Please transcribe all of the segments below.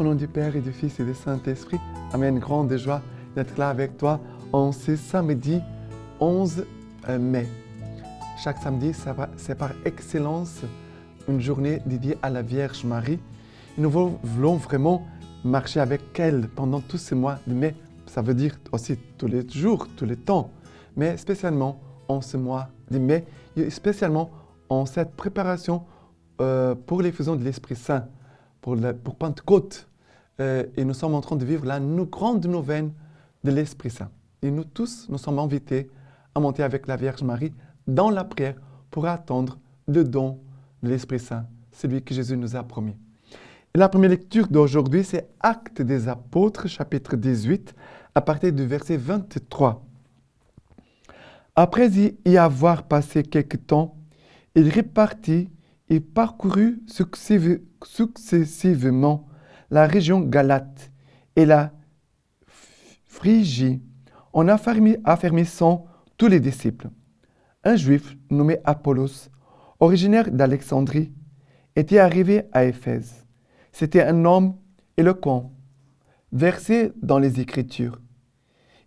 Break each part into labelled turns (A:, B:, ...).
A: nom du Père et du Fils et du Saint-Esprit. Amen. Grande joie d'être là avec toi en ce samedi 11 mai. Chaque samedi, c'est par excellence une journée dédiée à la Vierge Marie. Et nous voulons vraiment marcher avec elle pendant tous ces mois de mai. Ça veut dire aussi tous les jours, tous les temps, mais spécialement en ce mois de mai, et spécialement en cette préparation pour l'effusion de l'Esprit Saint, pour Pentecôte. Et nous sommes en train de vivre la grande nouvelle de l'Esprit Saint. Et nous tous, nous sommes invités à monter avec la Vierge Marie dans la prière pour attendre le don de l'Esprit Saint, celui que Jésus nous a promis. Et la première lecture d'aujourd'hui, c'est Actes des Apôtres, chapitre 18, à partir du verset 23. Après y avoir passé quelque temps, il repartit et parcourut successivement la région Galate et la Phrygie, en affermissant tous les disciples. Un juif nommé Apollos, originaire d'Alexandrie, était arrivé à Éphèse. C'était un homme éloquent, versé dans les Écritures.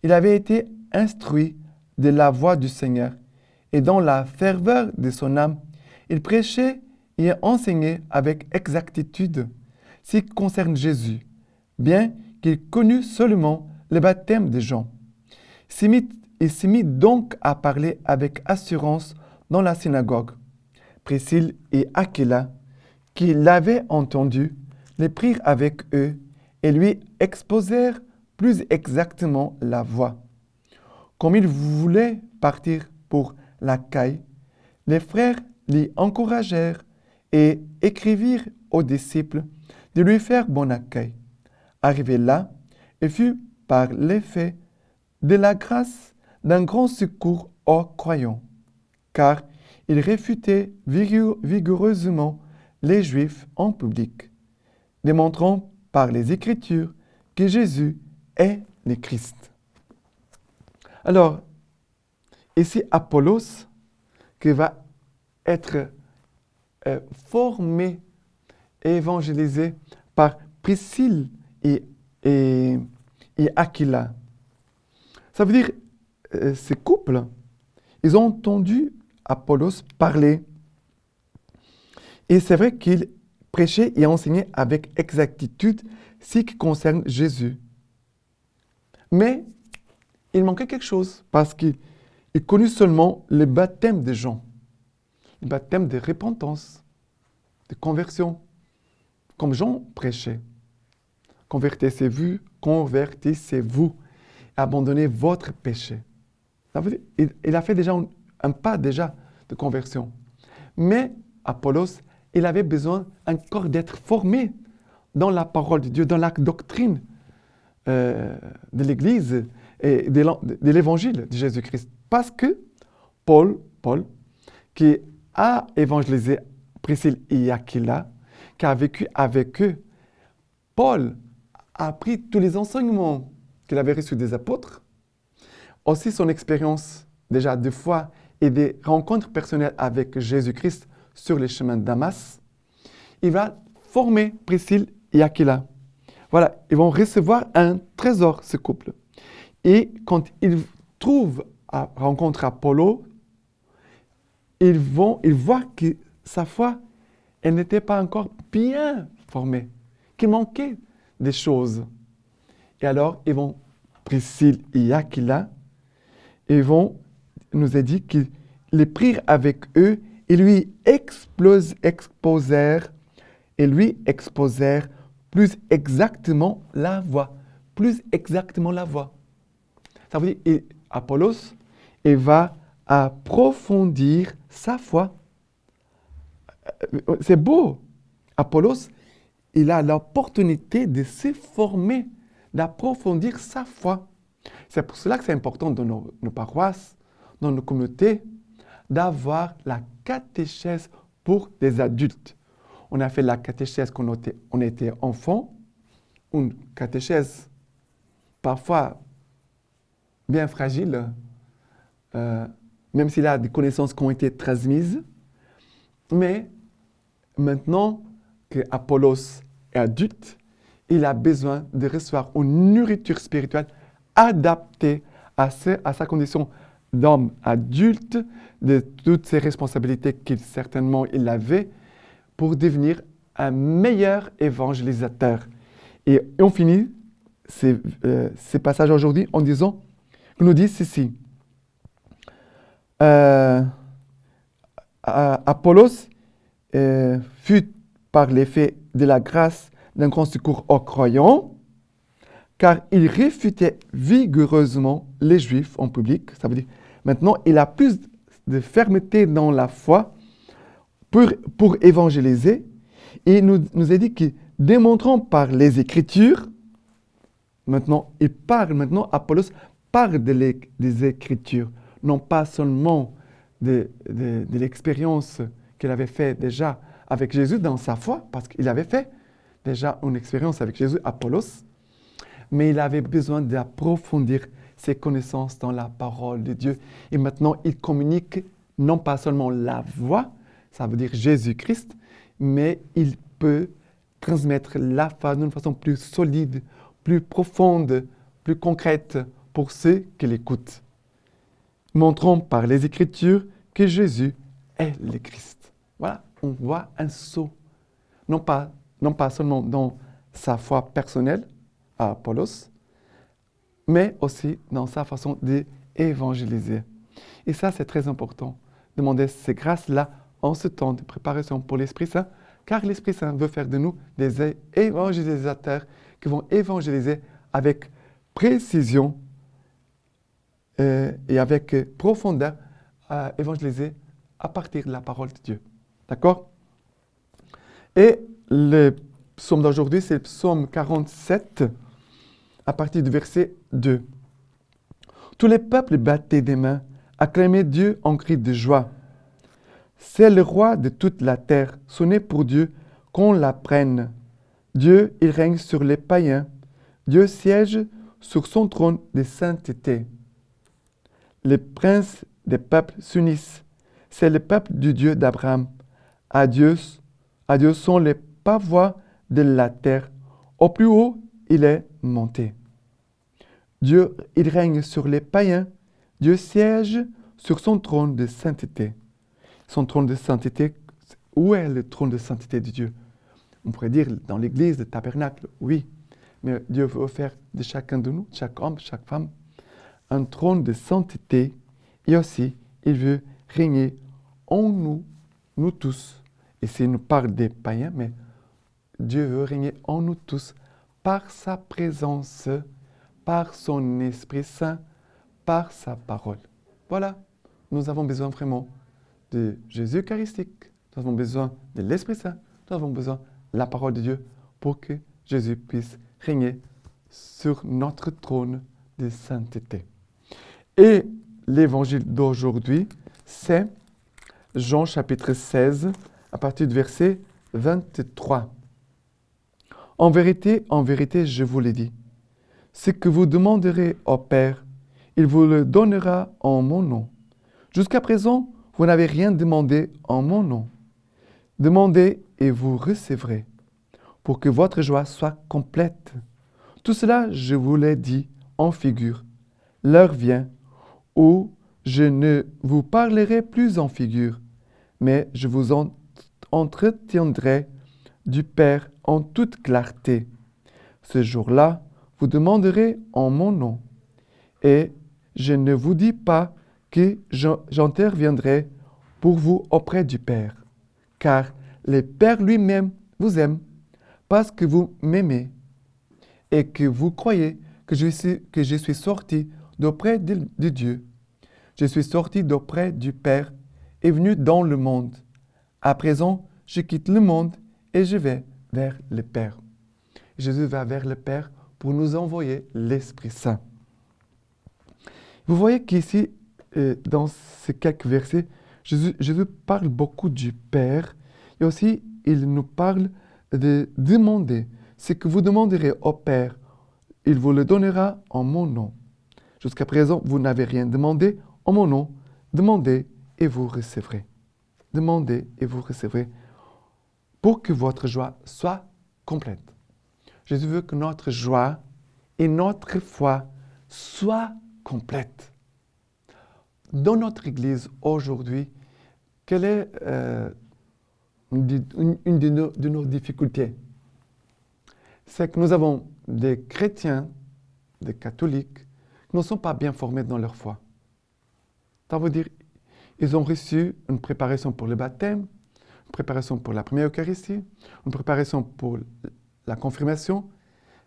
A: Il avait été instruit de la voix du Seigneur et dans la ferveur de son âme, il prêchait et enseignait avec exactitude ce qui concerne Jésus, bien qu'il connût seulement le baptême de Jean. Il s'est mis donc à parler avec assurance dans la synagogue. Priscille et Aquila, qui l'avaient entendu, les prirent avec eux et lui exposèrent plus exactement la voie. Comme il voulait partir pour l'Achaïe, les frères l'y encouragèrent et écrivirent aux disciples de lui faire bon accueil. Arrivé là, il fut par l'effet de la grâce d'un grand secours aux croyants, car il réfutait vigoureusement les Juifs en public, démontrant par les Écritures que Jésus est le Christ. Alors, ici Apollos, qui va être formé et évangélisé par Priscille et Aquila. Ça veut dire, ces couples, ils ont entendu Apollos parler. Et c'est vrai qu'il prêchait et enseignait avec exactitude ce qui concerne Jésus. Mais il manquait quelque chose parce qu'il connut seulement le baptême de Jean, le baptême de repentance, de conversion, comme Jean prêchait. Convertissez-vous, abandonnez votre péché. Ça veut dire, il a fait déjà un pas déjà de conversion. Mais Apollos, il avait besoin encore d'être formé dans la parole de Dieu, dans la doctrine de l'Église et de l'Évangile de Jésus-Christ. Parce que Paul, qui a évangélisé Priscille et Aquila, qui a vécu avec eux, Paul a appris tous les enseignements qu'il avait reçus des apôtres, aussi son expérience déjà de foi et des rencontres personnelles avec Jésus-Christ sur les chemins de Damas. Il va former Priscille et Aquila. Voilà, ils vont recevoir un trésor, ce couple. Et quand ils rencontrent Apollos, ils voient que sa foi, elle n'était pas encore bien formée, qu'il manquait des choses. Et alors, Priscille et Aquila, nous a dit qu'ils les prirent avec eux et lui exposèrent plus exactement la voie. Plus exactement la voie. Ça veut dire, Apollos, il va approfondir sa foi. C'est beau. Apollos, il a l'opportunité de se former, d'approfondir sa foi. C'est pour cela que c'est important dans nos paroisses, dans nos communautés, d'avoir la catéchèse pour des adultes. On a fait la catéchèse quand on était enfant, une catéchèse parfois bien fragile, même s'il y a des connaissances qui ont été transmises. Mais maintenant que Apollos est adulte, il a besoin de recevoir une nourriture spirituelle adaptée à sa condition d'homme adulte, de toutes ses responsabilités qu'il certainement il avait, pour devenir un meilleur évangélisateur. Et on finit ces passages aujourd'hui en disant, qu'on nous dit ceci. Apollos fut par l'effet de la grâce d'un grand secours aux croyants, car il réfutait vigoureusement les Juifs en public. Ça veut dire, maintenant, il a plus de fermeté dans la foi pour évangéliser. Et il nous a dit que, démontrant par les Écritures, maintenant, Apollos parle des Écritures, non pas seulement de l'expérience qu'il avait fait déjà avec Jésus dans sa foi, parce qu'il avait fait déjà une expérience avec Jésus, Apollos, mais il avait besoin d'approfondir ses connaissances dans la parole de Dieu. Et maintenant, il communique non pas seulement la voix, ça veut dire Jésus-Christ, mais il peut transmettre la foi d'une façon plus solide, plus profonde, plus concrète pour ceux qui l'écoutent. Montrons par les Écritures que Jésus est le Christ. Voilà, on voit un saut, non pas seulement dans sa foi personnelle à Apollos, mais aussi dans sa façon d'évangéliser. Et ça, c'est très important, demander ces grâces-là en ce temps de préparation pour l'Esprit Saint, car l'Esprit Saint veut faire de nous des évangélisateurs qui vont évangéliser avec précision et avec profondeur, évangéliser à partir de la parole de Dieu. D'accord? Et le psaume d'aujourd'hui, c'est le psaume 47, à partir du verset 2. Tous les peuples battaient des mains, acclamaient Dieu en cris de joie. C'est le roi de toute la terre, sonnez pour Dieu, qu'on l'apprenne. Dieu, il règne sur les païens. Dieu siège sur son trône de sainteté. Les princes des peuples s'unissent. C'est le peuple du Dieu d'Abraham. À Dieu sont les pavois de la terre. Au plus haut, il est monté. Dieu, il règne sur les païens. Dieu siège sur son trône de sainteté. Son trône de sainteté, où est le trône de sainteté de Dieu? On pourrait dire dans l'église, le tabernacle, oui. Mais Dieu veut faire de chacun de nous, chaque homme, chaque femme, un trône de sainteté. Et aussi, il veut régner en nous, nous tous. Et c'est nous parle des païens, mais Dieu veut régner en nous tous par sa présence, par son Esprit Saint, par sa parole. Voilà, nous avons besoin vraiment de Jésus eucharistique. Nous avons besoin de l'Esprit Saint. Nous avons besoin de la parole de Dieu pour que Jésus puisse régner sur notre trône de sainteté. Et l'évangile d'aujourd'hui, c'est Jean chapitre 16, à partir du verset 23. En vérité, je vous l'ai dit, ce que vous demanderez au Père, il vous le donnera en mon nom. Jusqu'à présent, vous n'avez rien demandé en mon nom. Demandez et vous recevrez, pour que votre joie soit complète. Tout cela, je vous l'ai dit en figure. L'heure vient où je ne vous parlerai plus en figure, mais je vous entretiendrai du Père en toute clarté. Ce jour-là, vous demanderez en mon nom. Et je ne vous dis pas que j'interviendrai pour vous auprès du Père, car le Père lui-même vous aime, parce que vous m'aimez, et que vous croyez que je suis sorti d'auprès de Dieu. Je suis sorti d'auprès du Père et venu dans le monde. À présent, je quitte le monde et je vais vers le Père. Jésus va vers le Père pour nous envoyer l'Esprit Saint. Vous voyez qu'ici, dans ces quelques versets, Jésus parle beaucoup du Père et aussi il nous parle de demander. Ce que vous demanderez au Père, il vous le donnera en mon nom. Jusqu'à présent, vous n'avez rien demandé en mon nom. Demandez et vous recevrez. Demandez et vous recevrez pour que votre joie soit complète. Jésus veut que notre joie et notre foi soient complètes. Dans notre Église aujourd'hui, quelle est une de nos difficultés? C'est que nous avons des chrétiens, des catholiques, qui ne sont pas bien formés dans leur foi. Ça veut dire ils ont reçu une préparation pour le baptême, une préparation pour la première Eucharistie, une préparation pour la confirmation,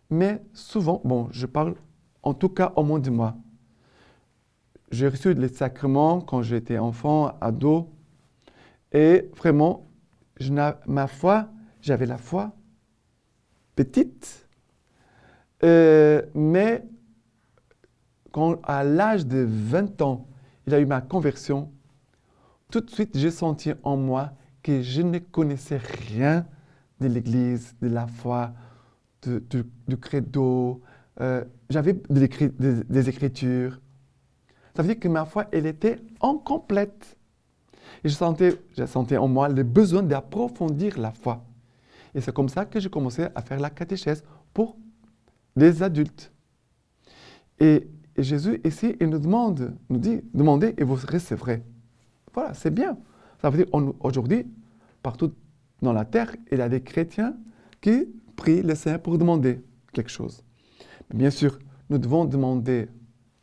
A: mais souvent, bon, je parle en tout cas au moins de moi. J'ai reçu les sacrements quand j'étais enfant, ado, et vraiment, j'avais la foi petite, mais quand à l'âge de 20 ans, il a eu ma conversion, tout de suite, j'ai senti en moi que je ne connaissais rien de l'Église, de la foi, du credo. J'avais des Écritures. Ça veut dire que ma foi, elle était incomplète. Et je sentais en moi le besoin d'approfondir la foi. Et c'est comme ça que j'ai commencé à faire la catéchèse pour les adultes. Et Jésus, ici, il nous dit, demandez et vous recevrez. Voilà, c'est bien. Ça veut dire qu'aujourd'hui, partout dans la terre, il y a des chrétiens qui prient le Seigneur pour demander quelque chose. Mais bien sûr, nous devons demander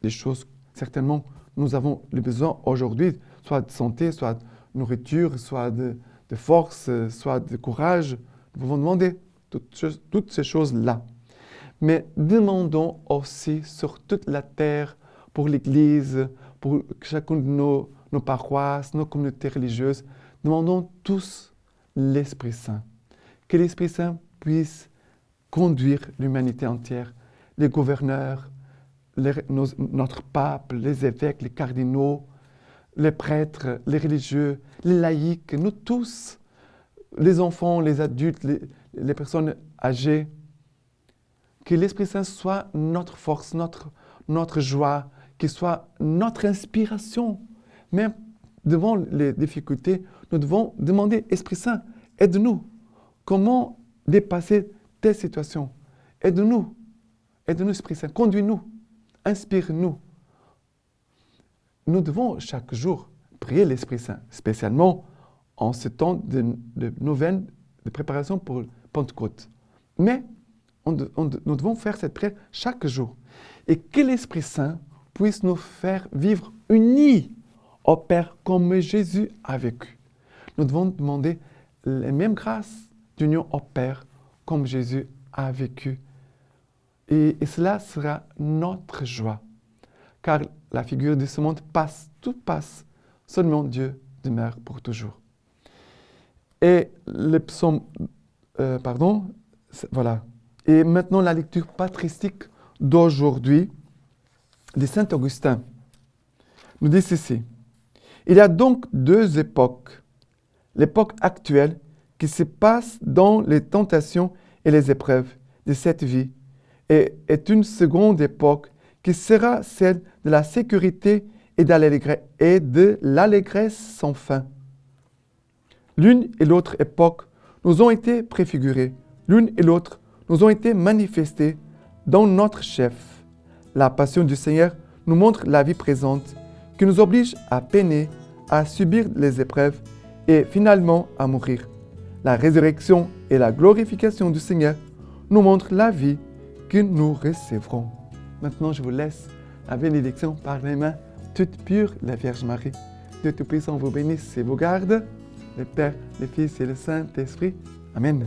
A: des choses. Certainement, nous avons le besoin aujourd'hui, soit de santé, soit de nourriture, soit de force, soit de courage. Nous pouvons demander toutes ces choses-là. Mais demandons aussi sur toute la terre, pour l'Église, pour chacune de nos paroisses, nos communautés religieuses, demandons tous l'Esprit Saint. Que l'Esprit Saint puisse conduire l'humanité entière, les gouverneurs, notre pape, les évêques, les cardinaux, les prêtres, les religieux, les laïcs, nous tous, les enfants, les adultes, les personnes âgées. Que l'Esprit Saint soit notre force, notre joie, qu'il soit notre inspiration. Même devant les difficultés, nous devons demander, Esprit Saint, aide-nous. Comment dépasser telle situation? Aide-nous. Aide-nous, Esprit Saint. Conduis-nous. Inspire-nous. Nous devons chaque jour prier l'Esprit Saint, spécialement en ce temps de neuvaine, de préparation pour Pentecôte. Mais nous devons faire cette prière chaque jour. Et que l'Esprit Saint puisse nous faire vivre unis au Père comme Jésus a vécu. Nous devons demander les mêmes grâces d'union au Père comme Jésus a vécu. Et cela sera notre joie. Car la figure de ce monde passe, tout passe. Seulement Dieu demeure pour toujours. Et le psaume, voilà. Et maintenant la lecture patristique d'aujourd'hui de Saint Augustin nous dit ceci. Il y a donc deux époques. L'époque actuelle qui se passe dans les tentations et les épreuves de cette vie et est une seconde époque qui sera celle de la sécurité et de l'allégresse sans fin. L'une et l'autre époque nous ont été préfigurées, l'une et l'autre nous ont été manifestées dans notre chef. La passion du Seigneur nous montre la vie présente qui nous oblige à peiner, à subir les épreuves et finalement à mourir. La résurrection et la glorification du Seigneur nous montrent la vie que nous recevrons. Maintenant, je vous laisse la bénédiction par les mains toutes pures, la Vierge Marie. Dieu Tout-Puissant vous bénisse et vous garde, le Père, le Fils et le Saint-Esprit. Amen.